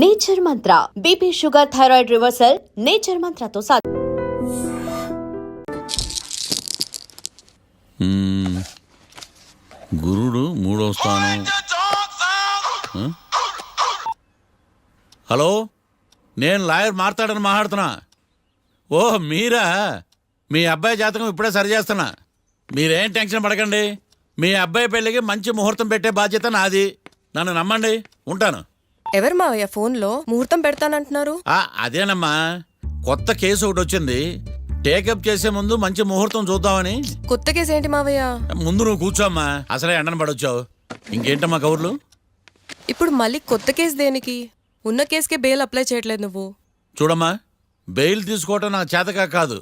Nature mantra BP sugar thyroid reversal nature మంత్రతో సాధ్యం. గురుడు మూడో స్థానం. హలో, నేను లాయర్ మాట్లాడుతున్నా. ఓ మీరా? మీ అబ్బాయి జాతకం ఇప్పుడే సరి చేస్తున్నా. మీరేం టెన్షన్ పడకండి. మీ అబ్బాయి పెళ్ళికి మంచి ముహూర్తం పెట్టే బాధ్యత నాది. నన్ను నమ్మండి, ఉంటాను. ఎవరు మావయ్య ఫోన్లో ముహూర్తం పెడతానంటున్నారు? అదేనమ్మా, కొత్త కేసు ఒకటి వచ్చింది. టేకప్ చేసే ముందు మంచి ముహూర్తం చూద్దామని. కొత్త కేసు ఏంటి మావయ్య? ముందు నువ్వు కూర్చోమ్మా, అసలే ఎండను పడొచ్చావు. ఇంకేంటమ్మా కబుర్లు? ఇప్పుడు మళ్ళీ కొత్త కేసు దేనికి? ఉన్న కేసుకే బెయిల్ అప్లై చేయట్లేదు నువ్వు. చూడమ్మా, బెయిల్ తీసుకోవటం నాకు చేతగా కాదు.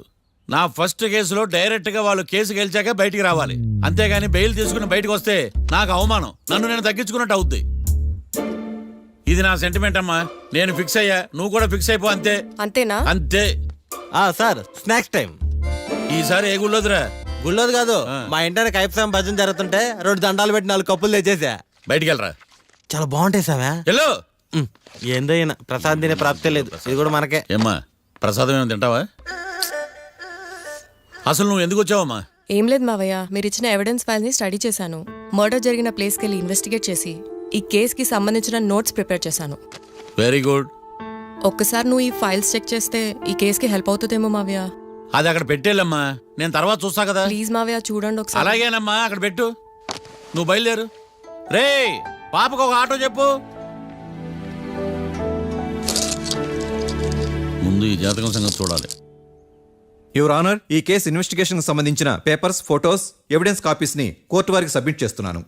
నా ఫస్ట్ కేసులో డైరెక్ట్గా వాళ్ళు కేసు గెలిచాక బయటికి రావాలి. అంతేగాని బెయిల్ తీసుకుని బయటకు వస్తే నాకు అవమానం, నన్ను నేను తగ్గించుకున్నట్టు అవుద్ది. ఇది నా సెంటిమెంట్ అమ్మా. నేను ఫిక్స్ అయ్యా, నువ్వు కూడా ఫిక్స్ అయిపో. అంతే. అంతేనా? అంతే. Sir, snacks time. ఈసారి ఏ గుళ్ళోదిరా? గుళ్ళోది కాదు, మా ఇంటానికి కైప్సాం భజన జరుగుతుంటే 2 దండాలు పెట్టి 4 కప్పులు తెచ్చేసా. బయటికి వెళ్ళరా. చాలా బాగుంటాయి సావా. హలో, ఏందో అయినా ప్రసాద్ తినే ప్రాప్తే లేదు. ఇది కూడా మనకే. ఏమ్మా, ప్రసాదం ఏమైనా తింటావా? అసలు నువ్వు ఎందుకు వచ్చావమ్మా? ఏం లేదు మావయ్య, మీరు ఇచ్చిన ఎవిడెన్స్ ఫైల్స్ ని స్టడీ చేశాను. మర్డర్ జరిగిన ప్లేస్కి వెళ్ళి ఇన్వెస్టిగేట్ చేసి ఈ కేసుకి సంబంధించిన నోట్స్ ప్రిపేర్ చేశాను. Very good. ఒక్కసారి నువ్వు ఈ ఫైల్స్ చెక్ చేస్తే ఈ కేసుకి హెల్ప్ అవుతుందేమో మావయ్య. అది అక్కడ పెట్టేళ్ళమ్మా, నేను తర్వాత చూస్తా కదా. ప్లీజ్ మావయ్య, చూడండి ఒకసారి. అలాగేనమ్మా, అక్కడ పెట్టు. నువ్వు బయలుదేరు. రే, పాపకు ఒక ఆటో చెప్పు. ముందు ఈ జాతకం సంగతి చూడాలి. యువర్ ఆనర్, ఈ కేసు ఇన్వెస్టిగేషన్ సంబంధించిన పేపర్స్, ఫోటోస్, ఎవిడెన్స్ కాపీస్ ని కోర్టు వారికి సబ్మిట్ చేస్తున్నాను.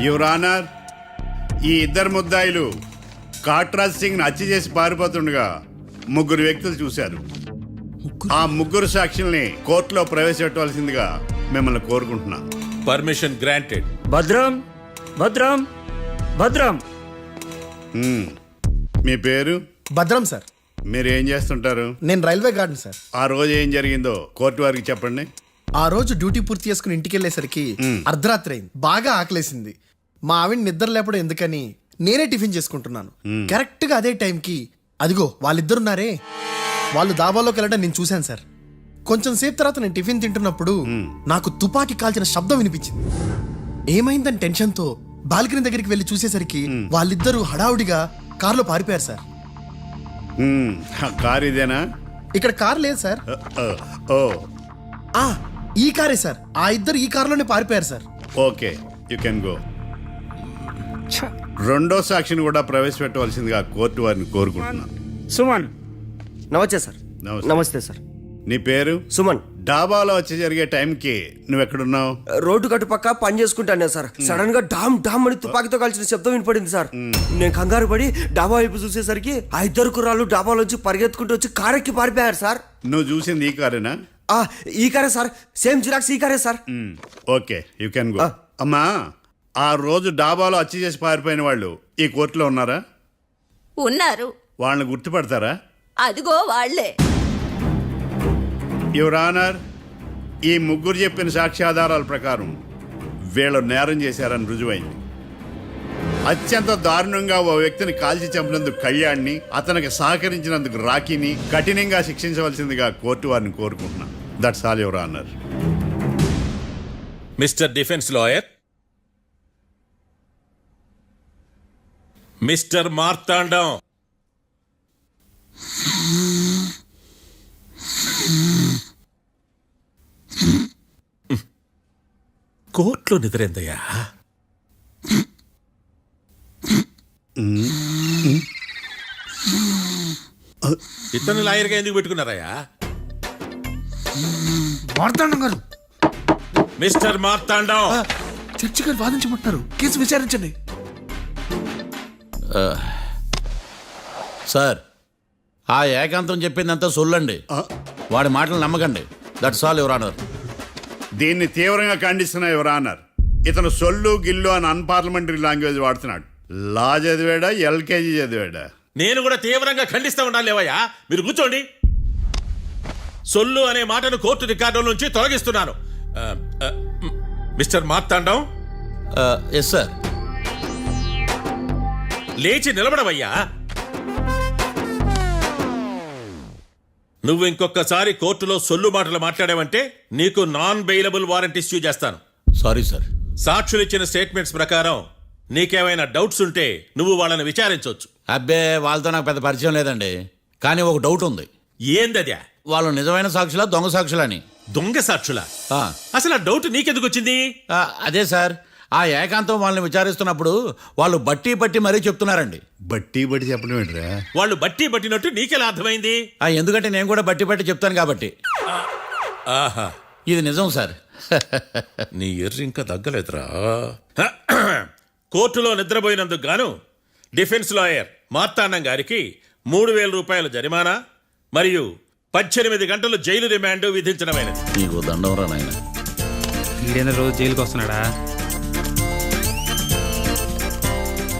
యువర్ ఆనర్, ఈ ఇద్దరు ముద్దాయిలు కాట్రాజ్ సింగ్ హత్య చేసి పారిపోతుండగా 3 వ్యక్తులు చూశారు. ఆ 3 సాక్షుల్ని కోర్టులో ప్రవేశపెట్టవలసిందిగా మిమ్మల్ని కోరుకుంటున్నాను. Permission granted. భద్రం భద్రం భద్రం. మీ పేరు? భద్రం సార్. మీరు ఏం చేస్తుంటారు? నేను రైల్వే గార్డెన్ సార్. ఆ రోజు ఏం జరిగిందో కోర్టు వారికి చెప్పండి. ఆ రోజు డ్యూటీ పూర్తి చేసుకుని ఇంటికి వెళ్ళేసరికి అర్ధరాత్రి అయింది. బాగా ఆకలేసింది. మా ఆవిడ నిద్ర లేపడం ఎందుకని నేనే టిఫిన్ చేసుకుంటున్నాను. కరెక్ట్ గా అదే టైంకి అదిగో వాళ్ళిద్దరున్నారే, వాళ్ళు దాబాలోకి వెళ్ళడం నేను చూశాను సార్. కొంచెం సేపు తర్వాత నేను టిఫిన్ తింటున్నప్పుడు నాకు తుపాకీ కాల్చిన శబ్దం వినిపించింది. ఏమైందని టెన్షన్తో బాల్కనీ దగ్గరికి వెళ్ళి చూసేసరికి వాళ్ళిద్దరూ హడావుడిగా కారులో పారిపోయారు సార్. కారు ఇదేనా? ఇక్కడ కారు లేదు సార్. ఈ కారే సార్. ఆ ఇద్దరు ఈ కారులోనే పారిపోయారు sir. Okay, you can go. రెండో సాక్షిని కూడా ప్రవేశపెట్టవలసిందిగా కోర్టు వారిని కోరుకుంటున్నాను. సుమన్. నమస్తే సార్. నమస్తే సార్. నీ పేరు? సుమన్. డాబాలో వచ్చి జరిగే టైంకి నువ్వు ఎక్కడున్నావు? రోడ్డు కట్టుపక్క పని చేసుకుంటాను సార్. సడన్ గా డామ్ డామ్ అని తుపాకీతో కాల్చిన శబ్దం వినపడింది సార్. నేను కంగారు పడి డాబా వైపు చూసేసరికి ఆ 2 కుర్రాళ్ళు డాబాలోంచి పరిగెత్తుకుంటూ వచ్చి కారెక్కి పారిపోయారు సార్. నువ్వు చూసింది ఈ కారేనా? ఈ కారే సార్. సేమ్ జిరాక్స్ ఈ కారే sir. Okay, you can go. అమ్మా, ఆ రోజు డాబాలో హత్య చేసి పారిపోయిన వాళ్ళు ఈ కోర్టులో ఉన్నారా? ఉన్నారు. వాళ్ళని గుర్తుపడతారా? అదిగో వాళ్లే. యువర్ ఆనర్, ఈ 3 చెప్పిన సాక్ష్యాధారాల ప్రకారం వీళ్ళు నేరం చేశారని రుజువైంది. అత్యంత దారుణంగా ఓ వ్యక్తిని కాల్చి చంపినందుకు కళ్యాణ్ని, అతనికి సహకరించినందుకు రాకీని కఠినంగా శిక్షించవలసిందిగా కోర్టు వారిని కోరుకుంటున్నాను. That's all your honour. Mister defence lawyer, mister Marthandam, కోర్టులో నిద్రేందయ్యా? ఇతను లాయర్గా ఎందుకు పెట్టుకున్నారయ్యా? మార్తాండం గారు. మిస్టర్ మార్తాండం, చర్చి గారు వాదించమంటున్నారు. కేసు విచారించండి. సార్, ఆ ఏకాంతం చెప్పిందంతా సొల్లండి. వాడి మాటలు నమ్మకండి. That's all your honour. దీన్ని తీవ్రంగా ఖండిస్తున్నా యువర్ ఆనర్. ఇతను సొల్లు గిల్లు అని అన్పార్లమెంటరీ లాంగ్వేజ్ వాడుతున్నాడు. లా చదివాడా, ఎల్కేజీ చదివాడా? నేను కూడా తీవ్రంగా ఖండిస్తా ఉండాలి లేవయ్యా. మీరు కూర్చోండి. సొల్లు అనే మాటను కోర్టు రికార్డుల నుంచి తొలగిస్తున్నాను. Mister Marthandam, yes sir. లేచి నిలబడవయ్యా. నువ్వు ఇంకొకసారి కోర్టులో సొల్లు మాటలు మాట్లాడావంటే నీకు నాన్ బెయిలబుల్ వారెంట్ ఇష్యూ చేస్తాను. Sorry sir. సాక్షులు ఇచ్చిన స్టేట్మెంట్స్ ప్రకారం నీకేమైనా డౌట్స్ ఉంటే నువ్వు వాళ్ళని విచారించవచ్చు. అబ్బే, వాళ్ళతో నాకు పెద్ద పరిచయం లేదండి. కానీ ఒక డౌట్ ఉంది. ఏందద్యా? వాళ్ళు నిజమైన సాక్షులా దొంగ సాక్షులని? దొంగ సాక్షులా? ఆ, అసలు ఆ డౌట్ నీకెందుకు వచ్చింది? అదే సార్, ఆ ఏకాంతం వాళ్ళని విచారిస్తున్నప్పుడు వాళ్ళు బట్టి పట్టి మరీ చెప్తున్నారండి. బట్టి బట్టి చెప్పడం ఏంట్రా? వాళ్ళు బట్టి పట్టినట్టు నీకెలా అర్థమైంది? ఎందుకంటే నేను కూడా బట్టి పట్టి చెప్తాను కాబట్టి. ఆహా, ఇది నిజం సార్. నీ ఎర్రి ఇంకా తగ్గలేదురా. కోర్టులో నిద్రపోయినందుకు గాను డిఫెన్స్ లాయర్ మార్తాండం గారికి 3,000 రూపాయల జరిమానా మరియు 18 గంటలు జైలు రిమాండ్ విధించడమైనది. నీకు దండం రా నాయన. ఈడేనా రోజు జైలుకి వస్తున్నాడా?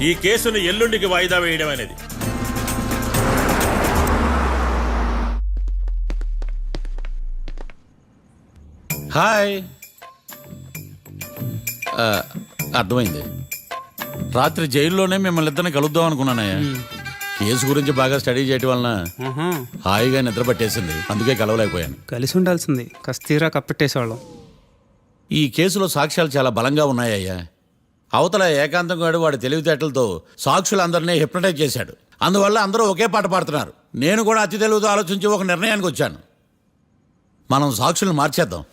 ఈ కేసును ఎల్లుండికి వాయిదా వేయడం అనేది. హాయ్. అర్థమైంది. రాత్రి జైల్లోనే మిమ్మల్ని ఇద్దరిని కలుద్దాం అనుకున్నానయ్యా. కేసు గురించి బాగా స్టడీ చేయటం వలన హాయిగా నిద్ర పట్టేసింది, అందుకే కలవలేకపోయాను. కలిసి ఉండాల్సింది, కస్తీరా కప్పెట్టేసేవాళ్ళం. ఈ కేసులో సాక్ష్యాలు చాలా బలంగా ఉన్నాయ్యా. అవతల ఏకాంతం గాడు వాడి తెలివితేటలతో సాక్షులందరినీ హిప్నటైజ్ చేశాడు. అందువల్ల అందరూ ఒకే పాట పాడుతున్నారు. నేను కూడా అతి తెలివితో ఆలోచించి ఒక నిర్ణయానికి వచ్చాను. మనం సాక్షులను మార్చేద్దాం.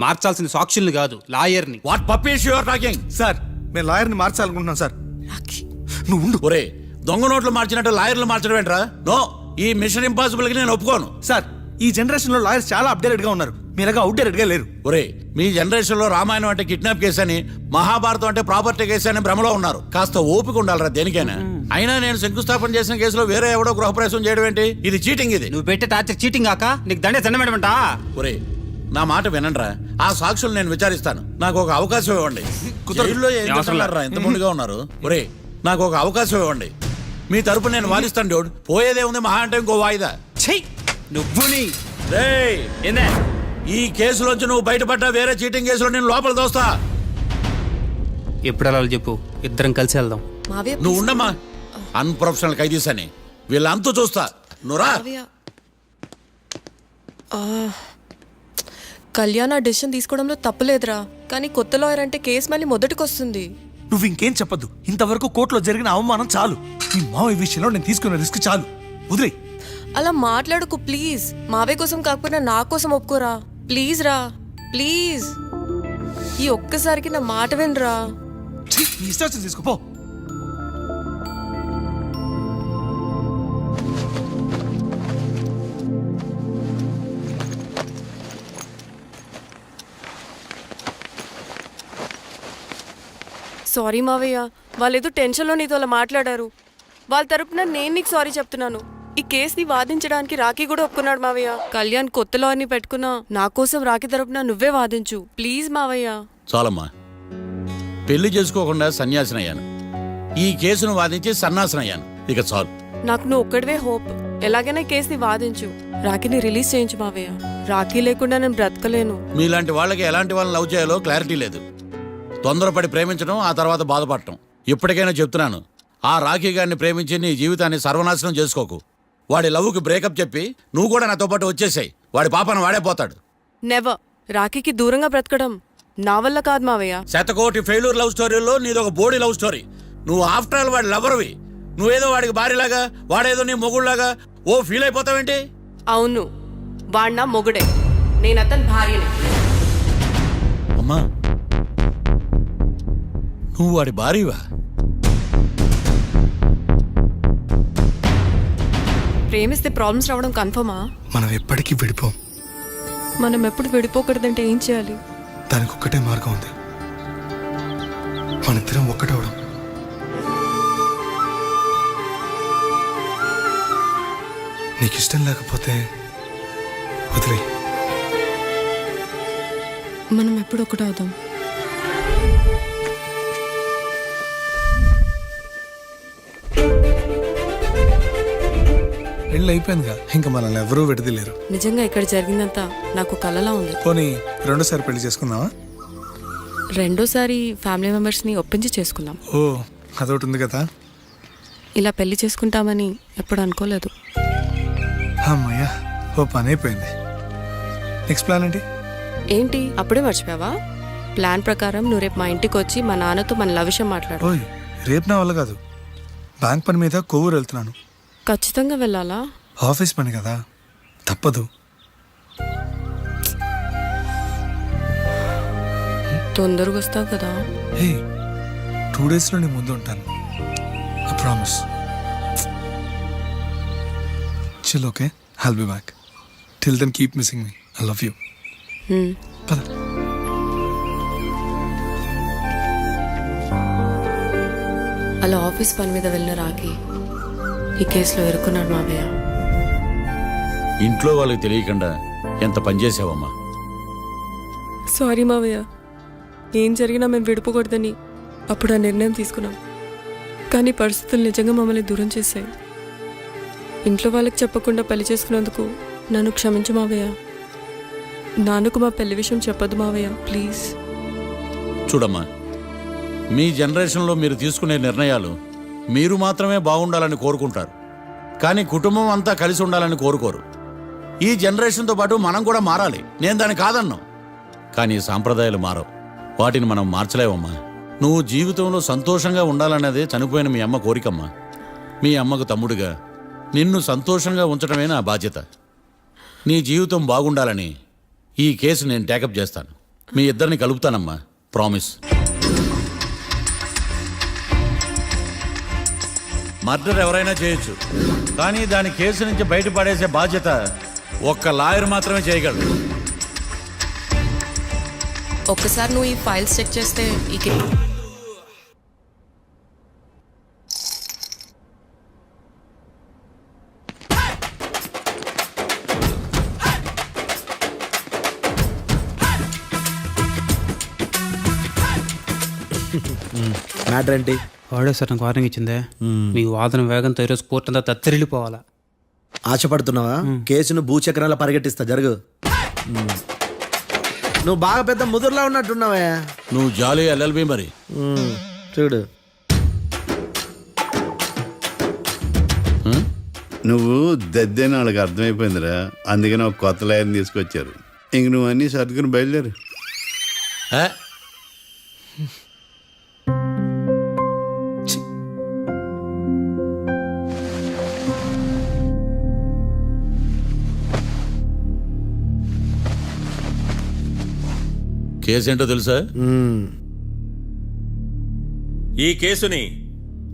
మార్చాల్సింది సాక్షుల్ని కాదు, లాయర్ని. What puppies you are talking? Sir, నేను లాయర్ని మార్చాలనుకుంటున్నాను సార్. నువ్వు ఉండు. ఒరే, దొంగ నోట్లు మార్చినట్టు లాయర్లు మార్చడం ఏంట్రా? నో, ఈ మిషన్ ఇంపాసిబుల్ కి నేను ఒప్పుకోను. సార్, ఈ జనరేషన్ లో లాయర్స్ చాలా అప్డేటెడ్ గా ఉన్నారు. మీరుగా అవుట్డేటెడ్ గా లేరు. ఒరే, మీ జనరేషన్ లో రామాయణం అంటే కిడ్నాప్ కేసు అని, మహాభారతం అంటే ప్రాపర్టీ కేసు అని భ్రమలో ఉన్నారు. కాస్త ఓపిక ఉండాలరా దేనికైనా. అయినా నేను శంకుస్థాపన చేసిన కేసులో వేరే ఎవడో గృహప్రవేశం చేయడం ఏంటి? ఇది చీటింగ్. ఇది నువ్వు పెట్టే టార్చర్ చీటింగ్ కాక నీకు దండే దండమేడమంటా? ఒరే, నా మాట వినండిరా. ఆ సాక్షులు నేను విచారిస్తాను. నాకు ఒక అవకాశం ఇవ్వండి. జైల్లో ఏం చేస్తున్నారా ఇంత ముందుగా ఉన్నారు? ఒరే, నాకు ఒక అవకాశం ఇవ్వండి. మీ తరపు నేను వాదిస్తాను. డోడ్ పోయేదే ఉంది, మహా అంటే ఇంకో వాయిదా. నువ్వు రేయ్, ఈ కేసులోంచి నువ్వు బయటపడ్డా వేరే చీటింగ్ కేసులో నేను లోపల దోస్తా. ఎప్పుడు అలా చెప్పు, ఇద్దరం కలిసి వెళ్దాం. మావయ్య నువ్వు ఉండమ్మా. అన్ప్రొఫెషనల్ ఖైదీస్ అని వీళ్ళంతా చూస్తా. నువ్వురా. మావయ్య, కళ్యాణ్ ఆ డెసిషన్ తీసుకోవడంలో తప్పులేదురా. కానీ కొత్త లాయర్ అంటే కేసు మళ్ళీ మొదటికి వస్తుంది. నువ్వు ఇంకేం చెప్పద్దు. ఇంతవరకు కోర్టులో జరిగిన అవమానం చాలు. ఈ మావయ్య విషయంలో నేను తీసుకున్న రిస్క్ చాలు. వదిలే. అలా మాట్లాడుకు ప్లీజ్. మావయ్య కోసం కాకపోయినా నా కోసం ఒప్పుకోరా ప్లీజ్ రా, ప్లీజ్. ఈ ఒక్కసారికి నా మాట వినరా. ఇష్టం తీసుకోపో. సారీ మావయ్య, వాళ్ళేదో టెన్షన్లో నీతో అలా మాట్లాడారు. వాళ్ళ తరపున నేను నీకు సారీ చెప్తున్నాను. ఈ కేసుని వాదించడానికి రాఖీ కూడా ఒప్పుకున్నాడు మావయ్య. కళ్యాణ్ కొత్త లాయర్ని పెట్టుకున్నా నా కోసం రాఖీ తరపున నువ్వే వాదించు ప్లీజ్ మావయ్య. చాలమ్మా. పెళ్లి చేసుకోకుండా సన్యాసినయ్యాను. ఈ కేసును వాదించి సన్నాసనయ్యాను. ఇక చాలు. నాకు నువ్వు ఒక్కడివే హోప్. ఎలాగైనా ఈ కేసుని వాదించు, రాఖీని రిలీజ్ చేయించు మావయ్య. రాఖీ లేకుండా నేను బ్రతకలేను. మీలాంటి వాళ్ళకి ఎలాంటి వాళ్ళని లవ్ చేయాలో క్లారిటీ లేదు. తొందరపడి ప్రేమించడం, ఆ తర్వాత బాధపడటం. ఇప్పటికైనా చెప్తున్నాను, ఆ రాఖీ గారిని ప్రేమించి నీ జీవితాన్ని సర్వనాశనం చేసుకోకు. వాడి లవ్కి బ్రేకప్ చెప్పి నువ్వు కూడా నాతో పాటు వచ్చేసాయి. వాడి పాపను వాడే పోతాడు. నెవర్. రాఖీకి దూరంగా బ్రతకడం నా వల్ల కాదు మావయ్య. శతకోటి ఫెయిల్యూర్ లవ్ స్టోరీలో నీదొక బోడీ లవ్ స్టోరీ. నువ్వు ఆఫ్టర్ ఆల్ వాడి లవర్వి. నువ్వేదో వాడికి భార్యలాగా, వాడేదో నీ మొగుడులాగా ఓ ఫీల్ అయిపోతావేంటి? అవును, వాడు నా మొగుడే, నేను అతని భార్యని. అమ్మా, నువ్వు వాడి భార్యవా? ప్రేమిస్తే ప్రాబ్లమ్స్ రావడం కన్ఫర్మా? మనం ఎప్పటికీ విడిపోం. మనం ఎప్పుడు విడిపోకూడదంటే ఏం చేయాలి? దానికి ఒక్కటే మార్గం ఉంది. మనిద్దరం ఒక్కటవడం. నీకు ఇష్టం లేకపోతే వదిలే. మనం ఎప్పుడు ఒకటవుదాం. పెళ్ళి అయిపోయిందిగా ఇంకా మనల్ని ఎవరూ విడదలేరు. నిజంగా ఇక్కడ జరిగిందంతా నాకు కలలా ఉంది. పోనీ రెండోసారి పెళ్లి చేసుకుందామా? రెండోసారి ఫ్యామిలీ మెంబర్స్ని ఒప్పించి చేసుకుందాం. ఓ అదొకటి ఉంది కదా. ఇలా పెళ్లి చేసుకుంటామని ఎప్పుడు అనుకోలేదు. అమ్మయ్యా, ఓ పని అయిపోయింది. నెక్స్ట్ ప్లాన్ ఏంటి? ఏంటి అప్పుడే మర్చిపోయావా? ప్లాన్ ప్రకారం నువ్వు రేపు మా ఇంటికి వచ్చి మా నాన్నతో మన లవ్ విషయం మాట్లాడు. ఓయ్ రేపు నా వల్ల కాదు. బ్యాంక్ పని మీద కొవ్వూరు వెళ్తున్నాను. ఖచ్చితంగా వెళ్ళాలా? ఆఫీస్ పని కదా, తప్పదు. తొందరగా వస్తావు కదా. హే 2 డేస్లో నీ ముందు ఉంటాను. I promise. Chill okay, I'll be back. Till then keep missing me. I love you. పద. అలా ఆఫీస్ పని మీద వెళ్ళిన రాకి ఈ కేసులో ఇరుక్కున్నాడు మావయ్య. ఇంట్లో వాళ్ళకి తెలియకుండా ఎంత పని చేసావమ్మా. సారీ మావయ్య, ఏం జరిగినా మేము విడిపోకూడదని అప్పుడు ఆ నిర్ణయం తీసుకున్నాం. కానీ పరిస్థితులు నిజంగా మమ్మల్ని దూరం చేశాయి. ఇంట్లో వాళ్ళకి చెప్పకుండా పెళ్లి చేసుకున్నందుకు నన్ను క్షమించు మావయ్య. నాన్నకు మా పెళ్లి విషయం చెప్పొద్దు మావయ్య, ప్లీజ్. చూడమ్మా, మీ జనరేషన్లో మీరు తీసుకునే నిర్ణయాలు మీరు మాత్రమే బాగుండాలని కోరుకుంటారు, కానీ కుటుంబం అంతా కలిసి ఉండాలని కోరుకోరు. ఈ జనరేషన్తో పాటు మనం కూడా మారాలి. నేను దాన్ని కాదన్నాం, కానీ సాంప్రదాయాలు మారవు. వాటిని మనం మార్చలేవమ్మా. నువ్వు జీవితంలో సంతోషంగా ఉండాలన్నదే చనిపోయిన మీ అమ్మ కోరికమ్మా. మీ అమ్మకు తమ్ముడిగా నిన్ను సంతోషంగా ఉంచడమే నా బాధ్యత. నీ జీవితం బాగుండాలని ఈ కేసు నేను టేకప్ చేస్తాను. మీ ఇద్దరిని కలుపుతానమ్మా, ప్రామిస్. మర్డర్ ఎవరైనా చేయొచ్చు, కానీ దాని కేసు నుంచి బయటపడేసే బాధ్యత ఒక్క లాయర్ మాత్రమే చేయగలడు. ఒక్కసారి నువ్వు ఈ ఫైల్స్ చెక్ చేస్తే ఈ మ్యాటర్ ఏంటి? వాడే సార్ నాకు వార్నింగ్ ఇచ్చిందే. మీ వాదన వేగంతో ఈరోజు కోర్టు అంతా తత్తరిల్లిపోవాలా. ఆశపడుతున్నావా? కేసును భూచక్రాల పరిగెట్టిస్తా, జరుగు. నువ్వు బాగా పెద్ద ముదురులా ఉన్నట్టున్నావే. నువ్వు జాలి ఎల్ఎల్బి మరి. చూడు, నువ్వు దద్దేని వాళ్ళకి అర్థమైపోయిందిరా. అందుకని ఒక కొత్త లాయర్ని తీసుకొచ్చారు. ఇంక నువ్వు అన్నీ సర్దుకుని బయలుదేరు. కేసేంటో తెలుసా? ఈ కేసుని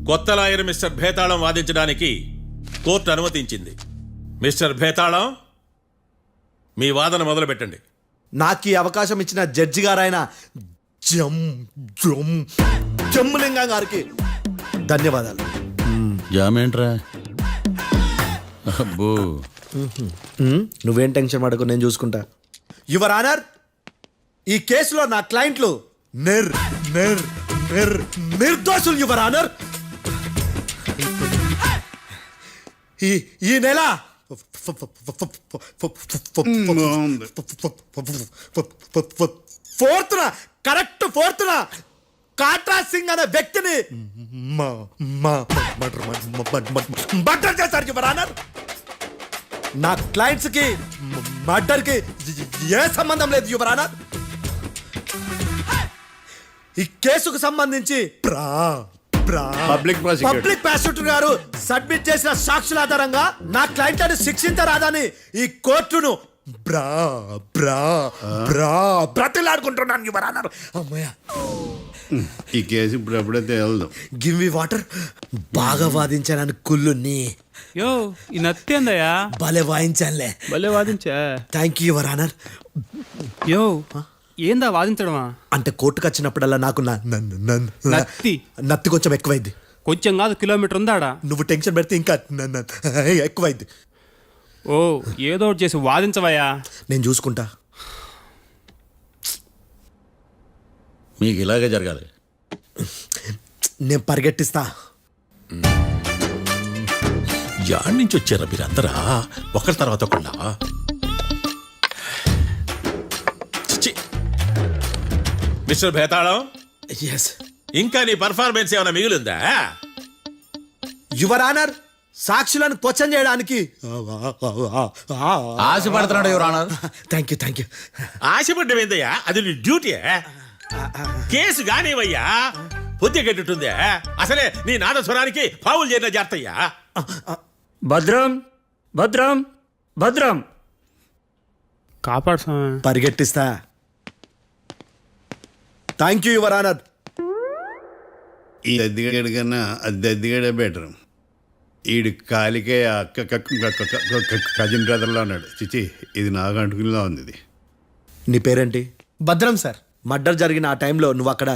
కొత్త లాయర్ మిస్టర్ భేతాళం వాదించడానికి కోర్టు అనుమతించింది. మిస్టర్ భేతాళం, మీ వాదన మొదలు పెట్టండి. నాకు ఈ అవకాశం ఇచ్చిన జడ్జి గారైన జమ్ములింగం గారికి ధన్యవాదాలు. జామేంట్రా? అబ్బో, నువ్వేం టెన్షన్ పడకు, నేను చూసుకుంటా. యువర్ ఆనర్, ఈ కేసులో నా క్లయింట్లు నిర్దోషులు యువర్ ఆనర్. ఈ నెల 4th correct 4th Katra Singh అనే వ్యక్తిని మర్డర్ చేశారు యువర్ ఆనర్. నా క్లయింట్స్ కి మర్డర్ కి ఏ సంబంధం లేదు యువర్ ఆనర్. ఈ కేసుకు సంబంధించి పబ్లిక్ ప్రాసిక్యూటర్ గారు సబ్మిట్ చేసిన సాక్షుల ఆధారంగా నా క్లయింట్లను శిక్షించరాదని ఈ కోర్టును బ్రతిలాడుకుంటున్నాను యువర్ ఆనర్. అమ్మయ్య, ఈ కేసు ఇప్పుడు ఎప్పుడైతే వెళ్దాం. Give me water. బాగా వాదించాను కుళ్ళుని. యో ఈ నత్తేందయ్యా? భలే వాయించానులే. భలే వాదించా. Thank you your honour. యో ఏందా వాదించడమా? అంటే కోర్టుకు వచ్చినప్పుడల్లా నాకు నత్తి కొంచెం ఎక్కువైంది. కొంచెం కాదు, కిలోమీటర్ ఉందాడా. నువ్వు టెన్షన్ పెడితే ఇంకా ఎక్కువైంది. ఓ ఏదో ఒకటి చేసి వాదించవయ్యా. నేను చూసుకుంటా. మీకు ఇలాగే జరగాలి. నేను పరిగెట్టిస్తా. యాడ్ నుంచి వచ్చారా మీరందరా ఒకరి తర్వాత ఒకళ్ళ మిస్టర్ భేతాళం, ఎస్ ఇంకా నీ పర్ఫార్మెన్స్ ఏమైనా మిగిలిందా? యువర్ ఆనర్, సాక్షులను క్వశ్చన్ చేయడానికి ఆశపడుతున్నాడు యువర్ ఆనర్. థ్యాంక్ యూ ఆశపడ్డం ఏందయ్యా, అది నీ డ్యూటీ. కేసు గానేవయ్యా, పొద్దు గట్టుందే. అసలే నీ నాదస్వరానికి పావులు చేరిన జాగ్రత్తయ్యా. భద్రం భద్రం భద్రం. కాపాడు స్వామి. పరిగెట్టిస్తా. Thank you your honour. ఈ దద్దిగడ కన్నా అది దద్దిగడే బెటర్. ఈడు కాలికే కజిన్ బ్రదర్లో ఉన్నాడు. చిచి, ఇది నాకు అంటుకునిలా ఉంది. ఇది నీ పేరేంటి? భద్రం సార్. మర్డర్ జరిగిన ఆ టైంలో నువ్వు అక్కడ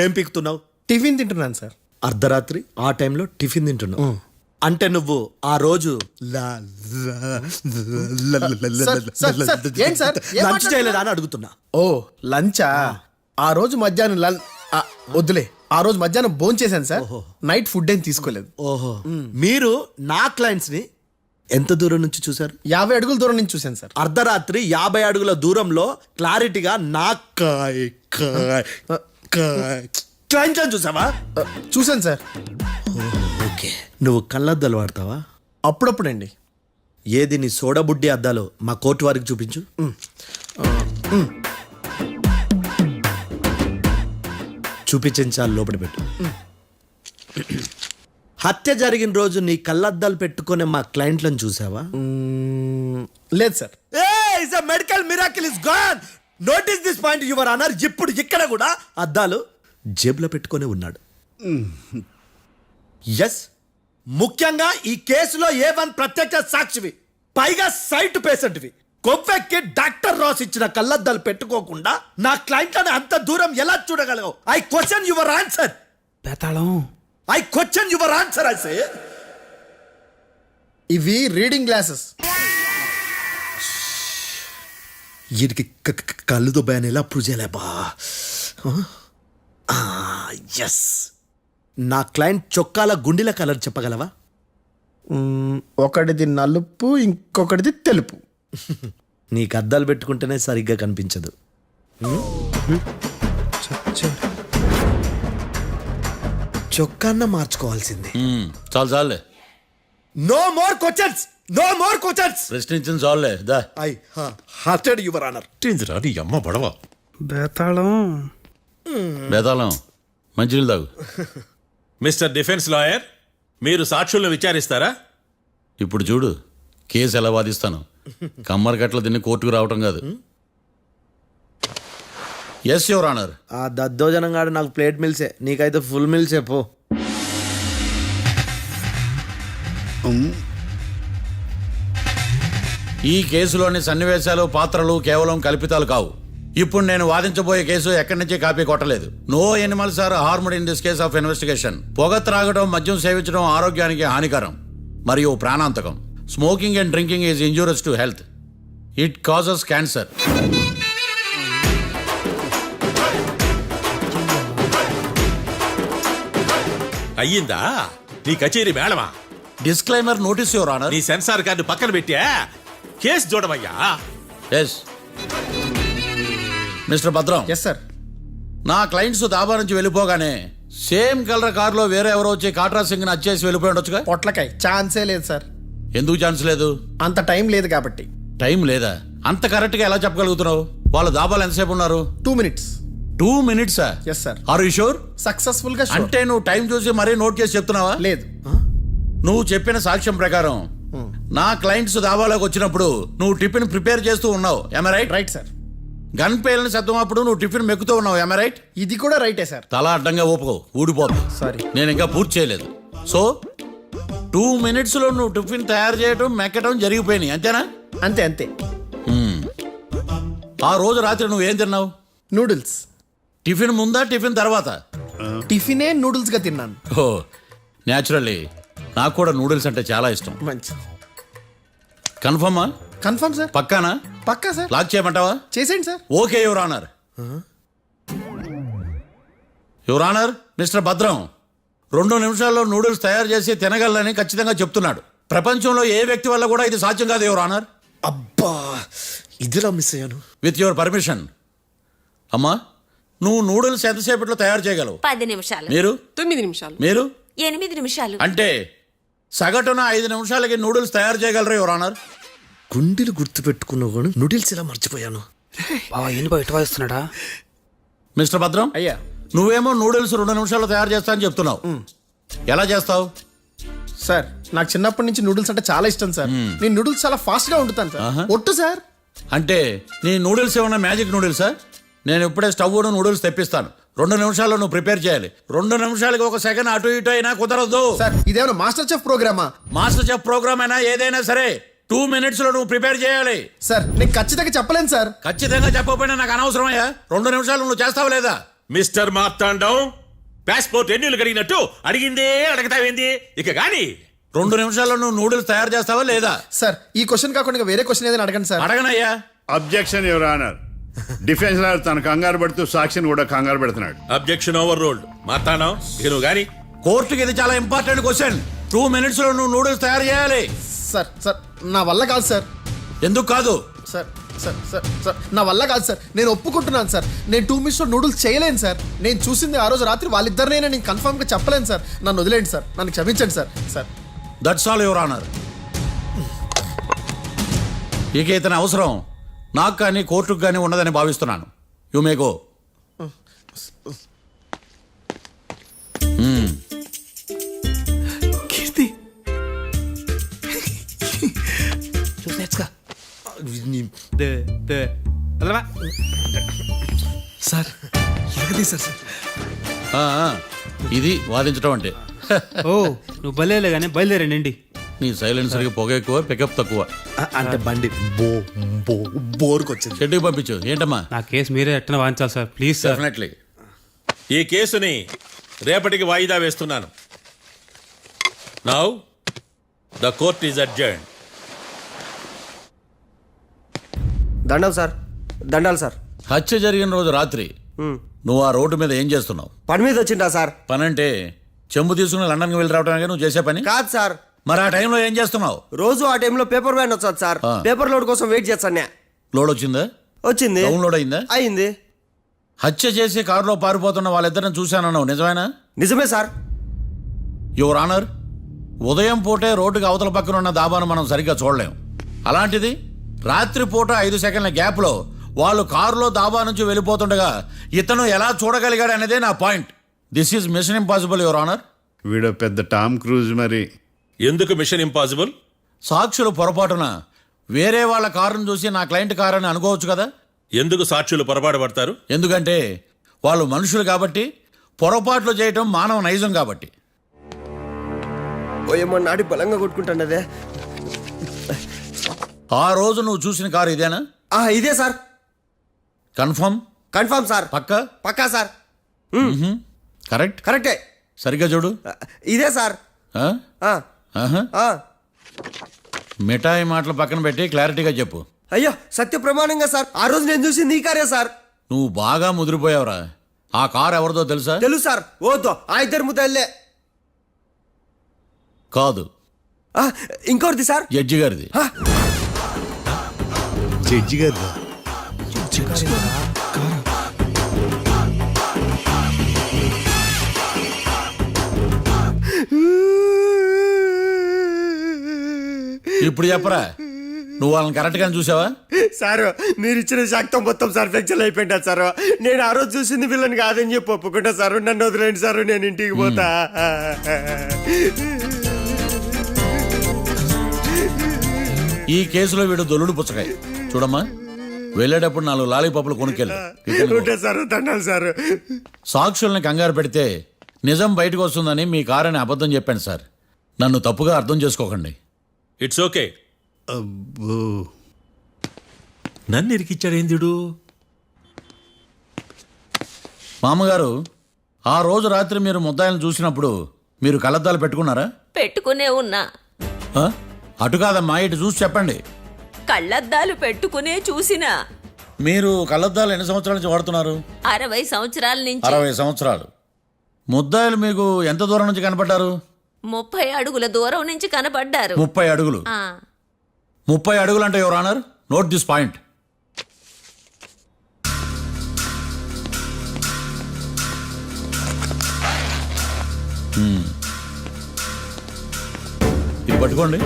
ఏం పీకుతున్నావు? టిఫిన్ తింటున్నాను సార్. అర్ధరాత్రి ఆ టైంలో టిఫిన్ తింటున్నావు అంటే నువ్వు ఆ రోజు ఏంటి సార్? లంచ్ చేయలేదా అని అడుగుతున్నా. ఓ లంచా? ఆ రోజు మధ్యాహ్నం వద్దులే, ఆ రోజు మధ్యాహ్నం భోంచేశాను సార్. నైట్ ఫుడ్ ఏం తీసుకోలేదు. ఓహో, మీరు నా క్లయింట్స్ ని ఎంత దూరం నుంచి చూసారు? 50 అడుగుల దూరం నుంచి చూశాను సార్. అర్ధరాత్రి 50 అడుగుల దూరంలో క్లారిటీగా నా క్లయింట్ అని చూసావా? చూశాను సార్. ఓకే, నువ్వు కళ్ళద్దాలు వాడతావా? అప్పుడప్పుడండి. ఏది నీ సోడబుడ్డి అద్దాలు మా కోర్టు వారికి చూపించు. చూపించాలి, లోపల పెట్టు. హత్య జరిగిన రోజు నీ కళ్ళద్దాలు పెట్టుకునే మా క్లయింట్లను చూసావా? లేదు sir. Medical miracle is gone. Notice this point your honour. ఇప్పుడు ఇక్కడ కూడా అద్దాలు జేబులో పెట్టుకొని ఉన్నాడు. ఎస్, ముఖ్యంగా ఈ కేసులో A1 ప్రత్యక్ష సాక్షివి, పైగా సైట్ పేషెంట్వి. కొవ్వెక్కి డాక్టర్ రాస్ ఇచ్చిన కళ్ళద్దాలు పెట్టుకోకుండా నా క్లయింట్లను అంత దూరం ఎలా చూడగలవు? I question your answer. బేతాళం. I question your answer. I say ఇవి రీడింగ్ గ్లాసెస్. వీడికి కళ్ళు దుబ్బాయని ఎలా ప్రూవ్ చేయలేబా? ఎస్, నా క్లయింట్ చొక్కాల గుండెల కలర్ చెప్పగలవా? ఒకటిది నలుపు, ఇంకొకటిది తెలుపు. నీకు అద్దాలు పెట్టుకుంటేనే సరిగ్గా కనిపించదు. చొక్కాన్న మార్చుకోవాల్సింది. చాలు చాలులే, no more questions, no more questions. ప్రశ్నించింది చాలులే. దా ఐ హార్టెడ్ యువర్ ఆనర్. నీ అమ్మ బడవ. బేతాళం. బేతాళం, మంచినీళ్ళు తాగు. మిస్టర్ డిఫెన్స్ లాయర్, మీరు సాక్షులను విచారిస్తారా? ఇప్పుడు చూడు కేసు ఎలా వాదిస్తాను. కమ్మరి గట్ల తిని కోర్టుకు రావటం కాదు. Yes your honour. ఆ దద్దోజనం గాడు నాకు ప్లేట్ మిల్సే, నీకైతే ఫుల్ మిల్సే పో. ఈ కేసులోని సన్నివేశాలు, పాత్రలు కేవలం కల్పితాలు కావు. ఇప్పుడు నేను వాదించబోయే కేసు ఎక్కడి నుంచి కాపీ కొట్టలేదు. No animals are harmed in this case of investigation. పొగ త్రాగడం, మద్యం సేవించడం ఆరోగ్యానికి హానికరం మరియు ప్రాణాంతకం. Smoking and drinking is injurious to health. It causes cancer. అయ్యిందా నీ కచేరీ మేడమా? Disclaimer notice your honour. నీ సెన్సార్ కార్డు పక్కన పెట్టా కేసు చూడమయ్యా. Yes mister Bhadram. Yes sir. నా క్లయింట్స్ దాబా నుంచి వెళ్ళిపోగానే సేమ్ కలర్ కారులో వేరే ఎవరో వచ్చి కాట్రా సింగ్ ని వచ్చేసి వెళ్ళిపోయి ఉండొచ్చుగా. పొట్లకాయ ఛాన్సే లేదు సార్. ఎందుకు ఛాన్స్ లేదు? అంత టైం లేదు కాబట్టి. టైం లేదా? అంత కరెక్ట్ గా ఎలా చెప్పగలుగుతున్నావు? వాళ్ళ దాబాలు ఎంతసేపు ఉన్నారు? 2 minutes. 2 minutes? Yes sir. Are you sure? Successful గా sure. అంటే నువ్వు టైం చూసి మరీ నోట్ చేసి చెప్తున్నావా? లేదు. నువ్వు చెప్పిన సాక్ష్యం ప్రకారం నా క్లయింట్స్ దాబాలోకి వచ్చినప్పుడు నువ్వు టిఫిన్ ప్రిపేర్ చేస్తూ ఉన్నావు. ఎమ్ రైట్? Right sir. గన్ పేలిన శబ్దం అప్పుడు నువ్వు టిఫిన్ మెక్కుతూ ఉన్నావు. ఎమ్ రైట్? ఇది కూడా రైటే సార్. తల అడ్డంగా ఊపుకో, ఊడిపోతుంది. సారీ. నేను ఇంకా పూర్తి చేయలేదు. సో 2 minutes లో నువ్వు టిఫిన్ తయారు చేయడం, మెక్కడం జరిగిపోయినాయి, అంతేనా? అంతే అంతే. ఆ రోజు రాత్రి నువ్వు ఏం తిన్నావు? నూడిల్స్. టిఫిన్ ముందా, టిఫిన్ తర్వాత? టిఫినే నూడిల్స్ గా తిన్నాను. ఓ న్యాచురల్లీ నాకు కూడా నూడిల్స్ అంటే చాలా ఇష్టం. మంచి. కన్ఫర్మా? Confirm sir. పక్కానా? పక్కా సార్. లాక్ చేయమంటావా? చేసేయండి sir. Okay your honour. Your honour, mister Bhadram, 2 నిమిషాల్లో నూడిల్స్ తయారు చేసి తినగలనని ఖచ్చితంగా చెప్తున్నాడు. ప్రపంచంలో ఏ వ్యక్తి వల్ల కూడా ఇది సాధ్యం కాదు యువర్ ఆనర్. అబ్బా ఇదిలా మిస్ అయ్యాను. With your permission. అమ్మా, నువ్వు నూడిల్స్ ఎంతసేపట్లో తయారు చేయగలవు? 10 నిమిషాలు. మీరు 9 నిమిషాలు. మీరు 8 నిమిషాలు. అంటే సగటున 5 నిమిషాలకి నూడిల్స్ తయారు చేయగలరు యువర్ ఆనర్. గుండెలు గుర్తు పెట్టుకున్నా కూడా నూడిల్స్ ఇలా మర్చిపోయాను. బావా ఏంటి బావ ఇటు వాయిస్తున్నాడా? మిస్టర్ భద్రం, అయ్యా నువ్వేమో నూడిల్స్ 2 నిమిషాల్లో తయారు చేస్తా అని చెప్తున్నావు. ఎలా చేస్తావు? సార్ నాకు చిన్నప్పటి నుంచి నూడిల్స్ అంటే చాలా ఇష్టం సార్. నేను నూడిల్స్ చాలా ఫాస్ట్ గా వండుతాను సార్. ఒట్టు సార్. అంటే నీ నూడిల్స్ ఏమన్నా మ్యాజిక్ నూడిల్సా? నేను ఇప్పుడే స్టవ్ నూడిల్స్ తెప్పిస్తాను. 2 నిమిషాల్లో నువ్వు ప్రిపేర్ చేయాలి. 2 నిమిషాలకి 1 సెకండ్ అటు ఇటు అయినా కుదరదు. సార్ ఇదేమైనా మాస్టర్ చెఫ్ ప్రోగ్రామా? మాస్టర్ చెఫ్ ప్రోగ్రామ్ అయినా ఏదైనా సరే 2 minutes లో నువ్వు ప్రిపేర్ చేయాలి. సార్ నేను ఖచ్చితంగా చెప్పలేను సార్. ఖచ్చితంగా చెప్పకపోయినా నాకు అనవసరమయ్యా. 2 నిమిషాలు నువ్వు చేస్తావు లేదా? మిస్టర్ మార్తాండం, పాస్పోర్ట్ ఎన్నిళ్ళు కడిగినట్టు అడిగిందే అడగతావేంది? ఇక గాని 2 నిమిషాల్లో నువ్వు నూడిల్స్ తయారు చేస్తావా లేదా? సార్ ఈ క్వశ్చన్ కాకుండా వేరే క్వశ్చన్ ఏదైనా అడగండి సార్. అడగనయ్యా. Objection your honour. Defence lawyer తన కంగారు పడుతూ సాక్షిని కూడా కంగారు పెడుతున్నాడు. Objection over ruled. మార్తాండం, ఇక నువ్వు గాని. కోర్టుకి ఇది చాలా ఇంపార్టెంట్ క్వశ్చన్. 2 minutes లో నువ్వు నూడిల్స్ తయారు చేయాలి. సార్ సార్ నా వల్ల కాదు సార్. ఎందుకు కాదు? సార్ సార్ సార్ సార్ నా వల్ల కాదు సార్. నేను ఒప్పుకుంటున్నాను సార్. నేను 2 minutes లో నూడిల్స్ చేయలేను సార్. నేను చూసింది ఆ రోజు రాత్రి వాళ్ళిద్దరినైనా నేను కన్ఫర్మ్ గా చెప్పలేను సార్. నన్ను వదిలేండి సార్. నన్ను క్షమించండి sir. Sir that's all your honour. ఇక ఇతని అవసరం నాకు కానీ కోర్టుకు కానీ ఉండదని భావిస్తున్నాను. You may go. Keerthi sir ఎలాగది సార్? ఇది వాదించడం అంటే. ఓ నువ్వు బయలుదేరలే కానీ బయలుదేరండి. నీ సైలెన్సర్కి పొగ ఎక్కువ, పికప్ తక్కువ. అంటే బండి బోర్కి వచ్చింది. షెడ్యూల్ పంపించు. ఏంటమ్మా? నా కేసు మీరే ఎట్టన వాయించాలి సార్, ప్లీజ్ సార్. డెఫినెట్లీ. ఈ కేసుని రేపటికి వాయిదా వేస్తున్నాను. Now the court is adjourned. దండాలు సార్. దండాలు సార్. హత్య జరిగిన రోజు రాత్రి నువ్వు ఆ రోడ్డు మీద ఏం చేస్తున్నావు? పని మీద వచ్చిందా సార్? పని అంటే చెంబు తీసుకుని లండన్కి వెళ్ళి రావడానికి నువ్వు చేసే పని కాదు సార్. మరి ఆ టైంలో ఏం చేస్తున్నావు? రోజు ఆ టైంలో పేపర్ వ్యాన్ వచ్చాది సార్. పేపర్ లోడ్ కోసం వెయిట్ చేస్తాను. లోడ్ వచ్చిందా? వచ్చింది. డౌన్లోడ్ అయిందా? అయింది. హత్య చేసి కారులో పారిపోతున్న వాళ్ళిద్దరిని చూశానన్నావు, నిజమేనా? నిజమే సార్. యువర్ ఆనర్, ఉదయం పూటే రోడ్డుకి అవతల పక్కన ఉన్న దాబాను మనం సరిగ్గా చూడలేం. అలాంటిది రాత్రి పూట 5 సెకండ్ల గ్యాప్లో వాళ్ళు కారులో దాబా నుంచి వెళ్ళిపోతుండగా ఇతను ఎలా చూడగలిగాడు అనేదే నా point. This is mission impossible your honour. వీడు పెద్ద టామ్ క్రూజ్ మరి. ఎందుకు మిషన్ ఇంపాసిబుల్? సాక్షులు పొరపాటున వేరే వాళ్ళ కారును చూసి నా క్లయింట్ కారు అని అనుకోవచ్చు కదా. ఎందుకు సాక్షులు పొరపాటు పడతారు? ఎందుకంటే వాళ్ళు మనుషులు కాబట్టి, పొరపాట్లు చేయటం మానవ నైజం కాబట్టి. ఓయమ్మ నాడి బలంగా కొట్టుకుంటానదే. ఆ రోజు నువ్వు చూసిన కారు ఇదేనా? ఇదే సార్. కన్ఫర్మ్? Confirm sir. పక్కా? పక్కా సార్. కరెక్ట్? కరెక్టే. సరిగ్గా చూడు. ఇదే సార్. మిఠాయి మాటలు పక్కన పెట్టి క్లారిటీగా చెప్పు. అయ్యో సత్య ప్రమాణంగా సార్, ఆ రోజు నేను చూసింది ఈ కారే సార్. నువ్వు బాగా ముదిరిపోయావురా. ఆ కారు ఎవరిదో తెలుసా? తెలుసు సార్. ఓతో ఆ ఇద్దరు ముద్దల్లే. కాదు, ఇంకోటిది సార్. జడ్జి గారిది. జడ్జి గారు ఇప్పుడు చెప్పరా, నువ్వు వాళ్ళని కరెక్ట్ గానే చూసావా? సార్ మీరు ఇచ్చిన శాక్తం మొత్తం సార్ ఫ్లెక్చర్ అయిపోయింది సార్. నేను ఆ రోజు చూసింది వీళ్ళని కాదని చెప్పి ఒప్పుకుంటా సార్. నన్ను వదిలేండి సార్, నేను ఇంటికి పోతా. ఈ కేసులో వీడు దొల్లుడు పుచ్చకాయ. చూడమ్మా, వెళ్ళేటప్పుడు 4 లాలీపాపులు కొనుక్కెళ్ళు. Sir దండాలి sir. సాక్షుల్ని కంగారు పెడితే నిజం బయటకు వస్తుందని మీ కారని అబద్ధం చెప్పాను సార్. నన్ను తప్పుగా అర్థం చేసుకోకండి. It's okay. నన్ను ఇరికిచ్చాడేందుడు? మామగారు, ఆ రోజు రాత్రి మీరు ముద్దాయిలను చూసినప్పుడు మీరు కళ్ళద్దాలు పెట్టుకున్నారా? పెట్టుకునే ఉన్నా. అటు కాదమ్మా, ఇటు చూసి చెప్పండి. కళ్ళద్దాలు పెట్టుకునే చూసినా. మీరు కళ్ళద్దాలు ఎన్ని సంవత్సరాల నుంచి వాడుతున్నారు? 60 సంవత్సరాల నుంచి. 60 సంవత్సరాలు. ముద్దాయిలు మీకు ఎంత దూరం నుంచి కనపడ్డారు? 30 అడుగుల దూరం నుంచి కనపడ్డారు. 30 అడుగులు. ఆ, 30 అడుగులు అంటే your honour, note this point. ఇది పట్టుకోండి.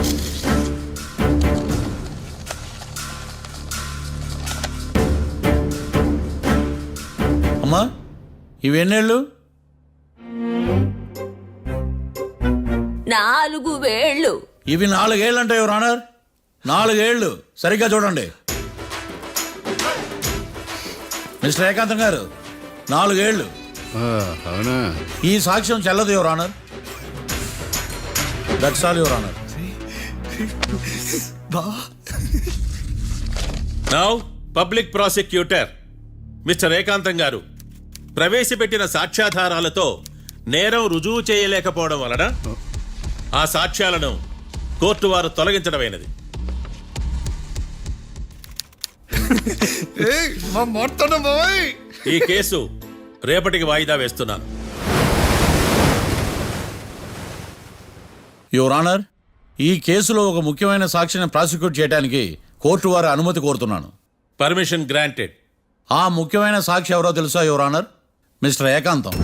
అమ్మా, ఇవి ఎన్నేళ్ళు? 4 వేళ్ళు. ఇవి 4 ఏళ్ళు అంటే యువర్ ఆనర్, 4 ఏళ్ళు. సరిగ్గా చూడండి మిస్టర్ ఏకాంతం గారు, 4 ఏళ్ళు. అవునా? ఈ సాక్ష్యం చెల్లదు your honour. That's all your honour. Now public prosecutor mister ఏకాంతం గారు ప్రవేశపెట్టిన సాక్ష్యాధారాలతో నేరం రుజువు చేయలేకపోవడం వలన ఆ సాక్ష్యాలను కోర్టు వారు తొలగించడమైనది. ఈ కేసు రేపటికి వాయిదా వేస్తున్నాను. యువర్ ఆనర్, ఈ కేసులో ఒక ముఖ్యమైన సాక్షిని ప్రాసిక్యూట్ చేయడానికి కోర్టు వారి అనుమతి కోరుతున్నాను. Permission granted. ఆ ముఖ్యమైన సాక్షి ఎవరో తెలుసా యువర్ ఆనర్? మిస్టర్ ఏకాంతం.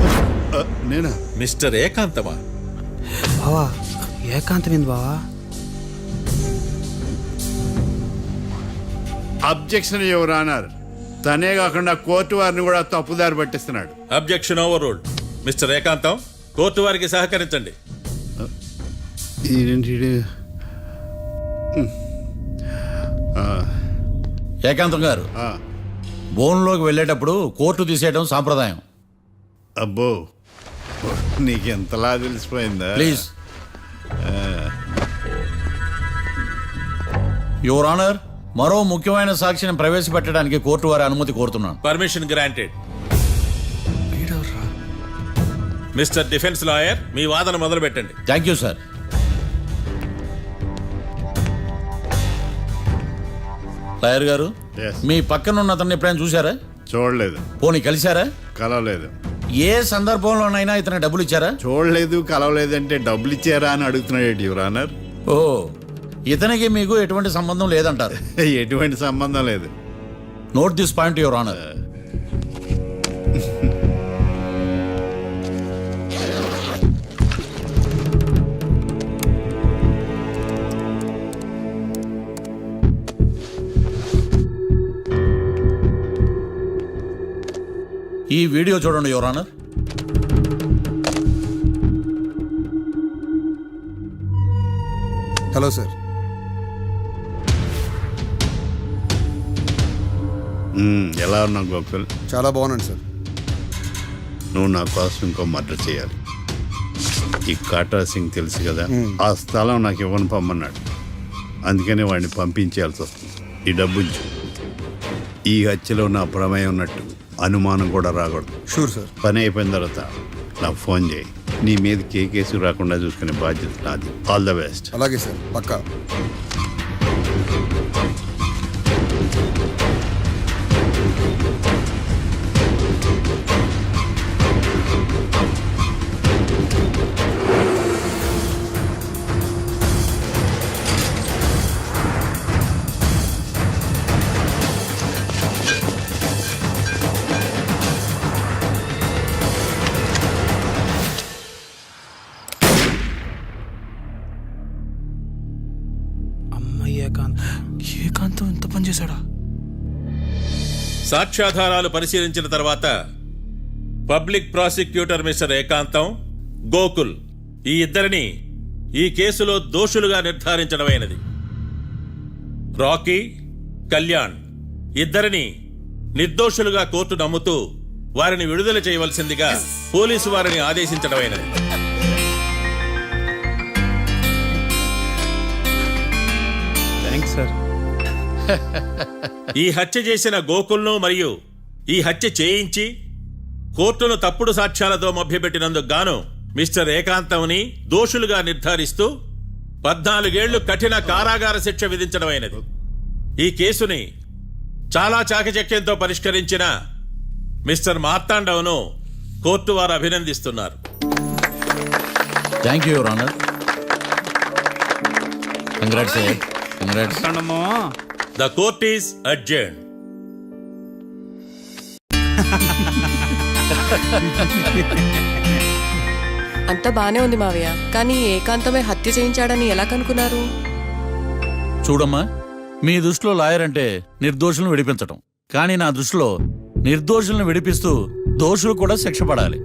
నేనా? మిస్టర్ ఏకాంతమా? బావా ఏకాంతమైంది బావా. Objection your honour. తనే కాకుండా కోర్టు వారిని కూడా తప్పుదారి పట్టిస్తున్నాడు. Objection overruled. Mister Ekantham, court వారికి సహకరించండి. ఏకాంతం గారు, బోన్లోకి వెళ్ళేటప్పుడు కోర్టు తీసేయడం సాంప్రదాయం. అబ్బో, నీకెంతలా తెలిసిపోయిందా? ప్లీజ్. యువర్ ఆనర్, మరో ముఖ్యమైన సాక్షిని ప్రవేశపెట్టడానికి కోర్టు వారి అనుమతి కోరుతున్నాను. Permission granted. Mister defence lawyer, మీ వాదన మొదలు పెట్టండి. Thank you sir. లాయర్ గారు, Yes. మీ పక్కన ఉన్న అతన్ని ఎప్పుడైనా చూసారా? చూడలేదు. పోనీ కలిశారా? కలవలేదు. ఏ సందర్భంలోనైనా ఇతను డబ్బులు ఇచ్చారా? చూడలేదు, కలవలేదు అంటే డబ్బులు ఇచ్చారా అని అడుగుతున్నాడు యువర్ ఆనర్. ఓ, ఇతనికి మీకు ఎటువంటి సంబంధం లేదంటారు. ఎటువంటి సంబంధం లేదు. Note this point your honour. ఈ వీడియో చూడండి యువర్ ఆనర్. Hello sir. ఎలా ఉన్నావు గోకుల్? చాలా బాగున్నాను సార్. నువ్వు నా కోసం ఇంకో మర్డర్ చేయాలి. ఈ కాటా సింగ్ తెలుసు కదా, ఆ స్థలం నాకు ఇవ్వని పొమ్మన్నాడు. అందుకనే వాడిని పంపించాల్సి వస్తుంది. ఈ డబ్బు ఉంచు. ఈ హత్యలో నా ప్రమేయం ఉన్నట్టు అనుమానం కూడా రాకూడదు. Sure sir. పని అయిపోయిన తర్వాత నాకు ఫోన్ చేయి. నీ మీద ఏ కేసు రాకుండా చూసుకునే బాధ్యత నాది. All the best. అలాగే సార్, పక్కా. ఏకాంతం ఇంత పని చేశాడా? సాక్ష్యాధారాలు పరిశీలించిన తర్వాత పబ్లిక్ ప్రాసిక్యూటర్ మిస్టర్ ఏకాంతం, గోకుల్ ఈ ఇద్దరిని ఈ కేసులో దోషులుగా నిర్ధారించడమైనది. రాకీ, కళ్యాణ్ ఇద్దరిని నిర్దోషులుగా కోర్టు నమ్ముతూ వారిని విడుదల చేయవలసిందిగా పోలీసు వారిని ఆదేశించడమైనది. Thanks sir. ఈ హత్య చేసిన గోకుల్ను మరియు ఈ హత్య చేయించి కోర్టును తప్పుడు సాక్ష్యాలతో మభ్యపెట్టినందుకు గాను మిస్టర్ ఏకాంతంని దోషులుగా నిర్ధారిస్తూ 14 ఏళ్లు కఠిన కారాగార శిక్ష విధించడమైనది. ఈ కేసుని చాలా చాకచక్యంతో పరిష్కరించిన మిస్టర్ మార్తాండవ్ను కోర్టు వారు అభినందిస్తున్నారు. Thank you your honour. Congrats congrats. The court is adjourn. అంతా బానే ఉంది మావయ్య, కానీ ఏకాంతమే హత్య చేయించాడని ఎలా కనుక్కున్నారు? చూడమ్మా, మీ దృష్టిలో లాయర్ అంటే నిర్దోషులను విడిపించటం, కానీ నా దృష్టిలో నిర్దోషులను విడిపిస్తూ దోషులు కూడా శిక్ష పడాలి.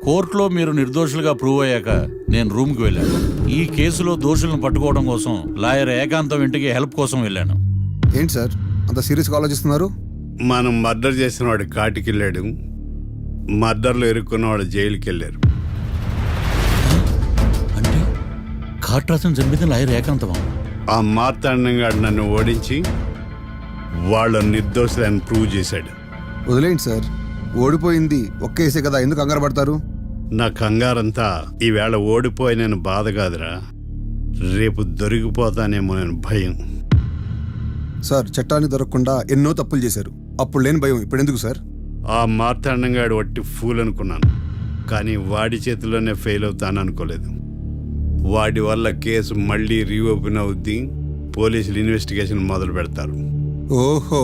కోర్టులో మీరు నిర్దోషులుగా ప్రూవ్ అయ్యాక నేను రూమ్కి వెళ్ళాను. ఈ కేసులో దోషులను పట్టుకోవడం కోసం లాయర్ ఏకాంతం ఇంటికి హెల్ప్ కోసం వెళ్ళాను. ఏంటి సార్ అంత సీరియస్గా ఆలోచిస్తున్నారు? మనం మర్డర్ చేసిన వాడు కాటికి వెళ్ళాడు, మర్డర్లో ఇరుక్కున్న వాడు జైలుకి వెళ్ళారు. అంటే కాట్రాసం చంపితే లాయర్ ఏకాంతమా? ఆ మార్తాండంగా నన్ను ఓడించి వాళ్ళ నిర్దోషులని ప్రూవ్ చేశాడు. వదిలేండి సార్, ఓడిపోయింది ఒక్క కేసే కదా, ఎందుకు కంగారు పడతారు? నా కంగారంతా ఈవేళ ఓడిపోయిన బాధ కాదురా, రేపు దొరికిపోతానేమో నేను భయం. సార్ చట్టాన్ని దొరకకుండా ఎన్నో తప్పులు చేశారు, అప్పుడు లేని భయం ఇప్పుడు ఎందుకు సార్? ఆ మార్తాండంగాడు వట్టి ఫూల్ అనుకున్నాను, కానీ వాడి చేతిలోనే ఫెయిల్ అవుతాను అనుకోలేదు. వాడి వల్ల కేసు మళ్ళీ రీఓపెన్ అవుద్ది, పోలీసులు ఇన్వెస్టిగేషన్ మొదలు పెడతారు. ఓహో,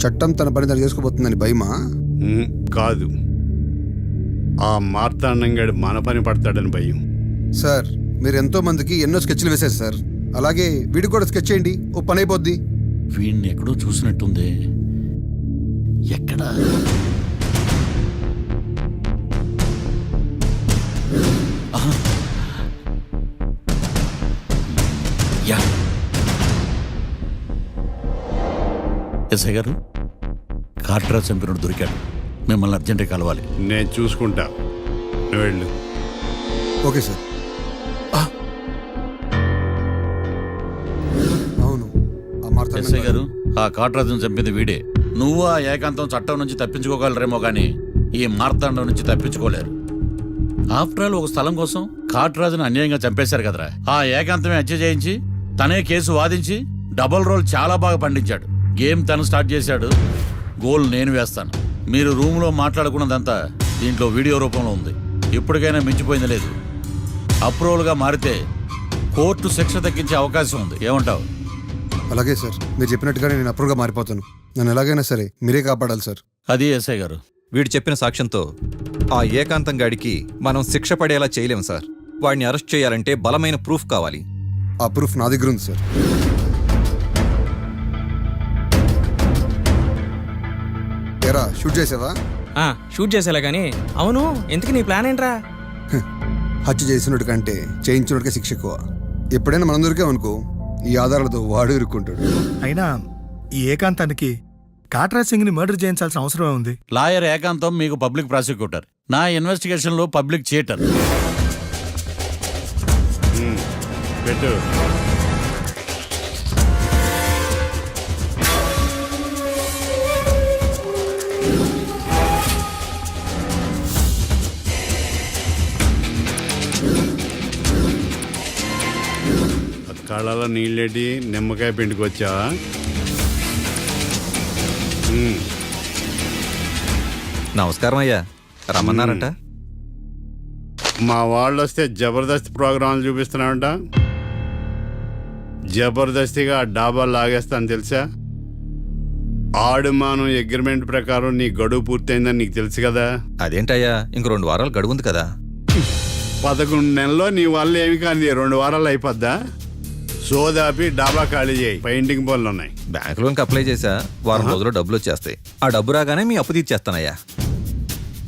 చట్టం తన పని తను చేసుకోబోతుందని భయమా? కాదు, ఆ మార్తాండంగాడు మన పని పడతాడని భయం. సార్ మీరు ఎంతో మందికి ఎన్నో స్కెచ్లు వేశారు సార్, అలాగే వీడికి కూడా స్కెచ్ చేయండి, ఓ పని అయిపోద్ది. వీడిని ఎక్కడో చూసినట్టుంది. ఎక్కడా? ఆహా. యా. ఎస్ఐ గారు, కాట్రా చంపినోడు దొరికాడు, మిమ్మల్ని అర్జెంట్గా కలవాలి. నేను చూసుకుంటా, నువ్వు వెళ్ళు. Okay sir. అవును, ఆ మార్తాండం ఎస్ఐ గారు, ఆ కాట్రాజును చంపింది వీడే. నువ్వు ఆ ఏకాంతం చట్టం నుంచి తప్పించుకోగలరేమో కానీ ఈ మార్తాండం నుంచి తప్పించుకోలేరు. ఆఫ్టర్ ఆల్ ఒక స్థలం కోసం కాట్రాజును అన్యాయంగా చంపేశారు కదరా. ఆ ఏకాంతమే హత్య చేయించి తనే కేసు వాదించి డబుల్ రోల్ చాలా బాగా పండించాడు. గేమ్ తను స్టార్ట్ చేశాడు, గోల్ నేను వేస్తాను. మీరు రూమ్లో మాట్లాడుకున్నదంతా దీంట్లో వీడియో రూపంలో ఉంది. ఇప్పటికైనా మించిపోయింది లేదు. అప్రూవల్గా మారితే కోర్టు శిక్ష తగ్గించే అవకాశం ఉంది. ఏమంటావు? అలాగే సార్, మీరు చెప్పినట్టుగానే నేను అప్రూవ్గా మారిపోతాను. నన్ను ఎలాగైనా సరే మీరే కాపాడాలి సార్. అది ఎస్ఐ గారు. వీడు చెప్పిన సాక్ష్యంతో ఆ ఏకాంతం గాడికి మనం శిక్ష పడేలా చేయలేం సార్. వాడిని అరెస్ట్ చేయాలంటే బలమైన ప్రూఫ్ కావాలి. ఆ ప్రూఫ్ నా దగ్గర ఉంది సార్. ఎరా షూట్ చేసావా? షూట్ చేసేలా కానీ. అవును, ఎందుకు నీ ప్లాన్ ఏంట్రా? హత్య చేసినట్టు కంటే చేయించినట్టుగా శిక్ష ఎక్కువ. ఎప్పుడైనా మనం దొరికామనుకో, ఈ ఆధారాలతో వాడు ఇరుక్కుంటాడు. అయినా ఈ ఏకాంతానికి కాట్రా సింగ్ ని మర్డర్ చేయించాల్సిన అవసరమే ఉంది. లాయర్ ఏకాంతం మీకు పబ్లిక్ ప్రాసిక్యూటర్, నా ఇన్వెస్టిగేషన్ లో పబ్లిక్ చీటర్. పెట్టు. కళ్ళలో నీళ్ళెడ్డి నిమ్మకాయ పిండుకొచ్చావా? నమస్కారం అయ్యా, రమ్మన్నారంట. మా వాళ్ళు వస్తే జబర్దస్త్ ప్రోగ్రాంలు చూపిస్తున్నామంట. జబర్దస్తిగా ఆ డాబా లాగేస్తాను తెలుసా? ఆడుమానం అగ్రిమెంట్ ప్రకారం నీ గడువు పూర్తయిందని నీకు తెలుసు కదా. అదేంటయ్యా, ఇంక 2 వారాలు గడువు ఉంది కదా. 11 నెలల్లో నీ వల్ల ఏమి కానీ 2 వారాలు అయిపోద్దా? సోదాపి డాబా ఖాళీ చేయి, పెయింటింగ్ పనులు ఉన్నాయి. బ్యాంక్ లోన్కి అప్లై చేశా, వారం రోజుల్లో డబ్బులు వచ్చేస్తాయి. ఆ డబ్బు రాగానే మీ అప్పు తీర్చేస్తానయ్యా.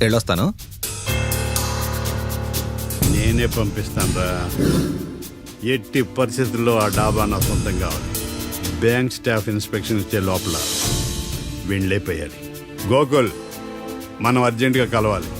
వెళ్ళొస్తాను. నేనే పంపిస్తానురా. ఎట్టి పరిస్థితుల్లో ఆ డాబా నా సొంతం కావాలి. బ్యాంక్ స్టాఫ్ ఇన్స్పెక్షన్ ఇచ్చే లోపల వీళ్ళైపోయాలి. గోకుల్, మనం అర్జెంటుగా కలవాలి.